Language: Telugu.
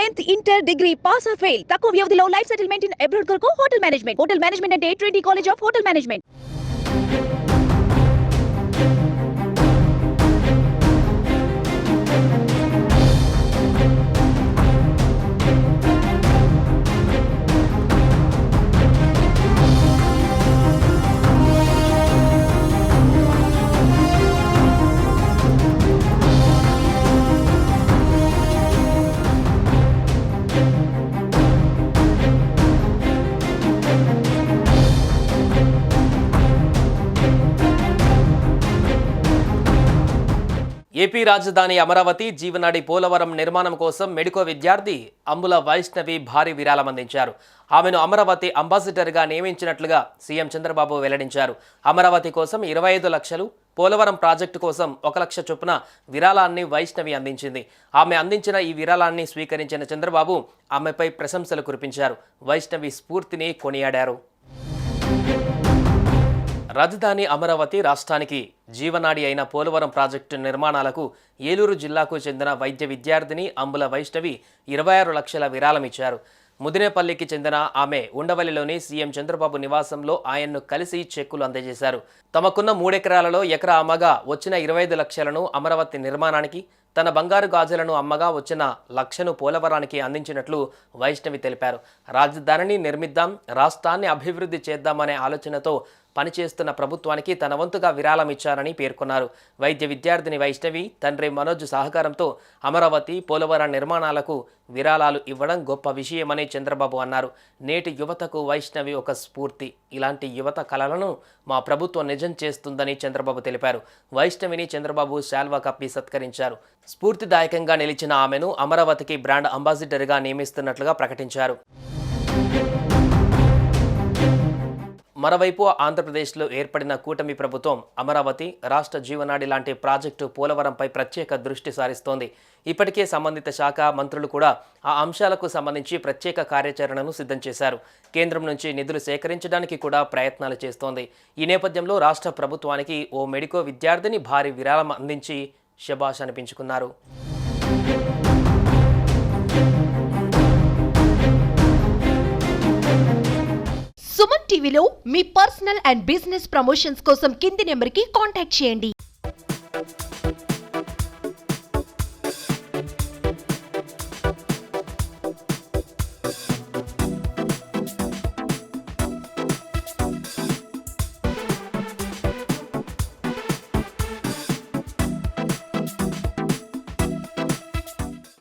10th inter degree pass or fail తక్కువ వ్యవధిలో లైఫ్ సెటిల్మెంట్ ఇన్ అబ్రాడ్ కొరకు హోటల్ మేనేజ్మెంట్ అంటే Trinity college of hotel management. AP రాజధాని అమరావతి జీవనాడి పోలవరం నిర్మాణం కోసం మెడికో విద్యార్థి అంబుల వైష్ణవి భారీ విరాళం అందించారు. ఆమెను అమరావతి అంబాసిడర్గా నియమించినట్లుగా సీఎం చంద్రబాబు వెల్లడించారు. అమరావతి కోసం 25 లక్షలు, పోలవరం ప్రాజెక్టు కోసం 1 లక్ష చొప్పున విరాళాన్ని వైష్ణవి అందించింది. ఆమె అందించిన ఈ విరాళాన్ని స్వీకరించిన చంద్రబాబు ఆమెపై ప్రశంసలు కురిపించారు. వైష్ణవి స్ఫూర్తిని కొనియాడారు. రాజధాని అమరావతి రాష్ట్రానికి జీవనాడి అయిన పోలవరం ప్రాజెక్టు నిర్మాణాలకు ఏలూరు జిల్లాకు చెందిన వైద్య విద్యార్థిని అంబుల వైష్ణవి 26 లక్షల విరాళం ఇచ్చారు. ముదినేపల్లికి చెందిన ఆమె ఉండవల్లిలోని సీఎం చంద్రబాబు నివాసంలో ఆయన్ను కలిసి చెక్కులు అందజేశారు. తమకున్న 3 ఎకరాలలో ఎకరా అమ్మగా వచ్చిన 25 లక్షలను అమరావతి నిర్మాణానికి, తన బంగారు గాజులను అమ్మగా వచ్చిన 1 లక్షను పోలవరానికి అందించినట్లు వైష్ణవి తెలిపారు. రాజధానిని నిర్మిద్దాం, రాష్ట్రాన్ని అభివృద్ధి చేద్దామనే ఆలోచనతో పనిచేస్తున్న ప్రభుత్వానికి తన వంతుగా విరాళం ఇచ్చారని పేర్కొన్నారు. వైద్య విద్యార్థిని వైష్ణవి తండ్రి మనోజ్ సహకారంతో అమరావతి, పోలవరం నిర్మాణాలకు విరాళాలు ఇవ్వడం గొప్ప విషయమని చంద్రబాబు అన్నారు. నేటి యువతకు వైష్ణవి ఒక స్ఫూర్తి. ఇలాంటి యువత కలలను మా ప్రభుత్వం నిజం చేస్తుందని చంద్రబాబు తెలిపారు. వైష్ణవిని చంద్రబాబు శాల్వా కప్పి సత్కరించారు. స్ఫూర్తిదాయకంగా నిలిచిన ఆమెను అమరావతికి బ్రాండ్ అంబాసిడర్గా నియమిస్తున్నట్లుగా ప్రకటించారు. మరోవైపు ఆంధ్రప్రదేశ్లో ఏర్పడిన కూటమి ప్రభుత్వం అమరావతి, రాష్ట్ర జీవనాడి లాంటి ప్రాజెక్టు పోలవరంపై ప్రత్యేక దృష్టి సారిస్తోంది. ఇప్పటికే సంబంధిత శాఖ మంత్రులు కూడా ఆ అంశాలకు సంబంధించి ప్రత్యేక కార్యాచరణను సిద్ధం చేశారు. కేంద్రం నుంచి నిధులు సేకరించడానికి కూడా ప్రయత్నాలు చేస్తోంది. ఈ నేపథ్యంలో రాష్ట్ర ప్రభుత్వానికి ఓ మెడికో విద్యార్థిని భారీ విరాళం అందించి శభాష్ అనిపించుకున్నారు. సుమన్ టీవీలో మీ పర్సనల్ అండ్ బిజినెస్ ప్రమోషన్స్ కోసం కింది నెంబర్కి కాంటాక్ట్ చేయండి.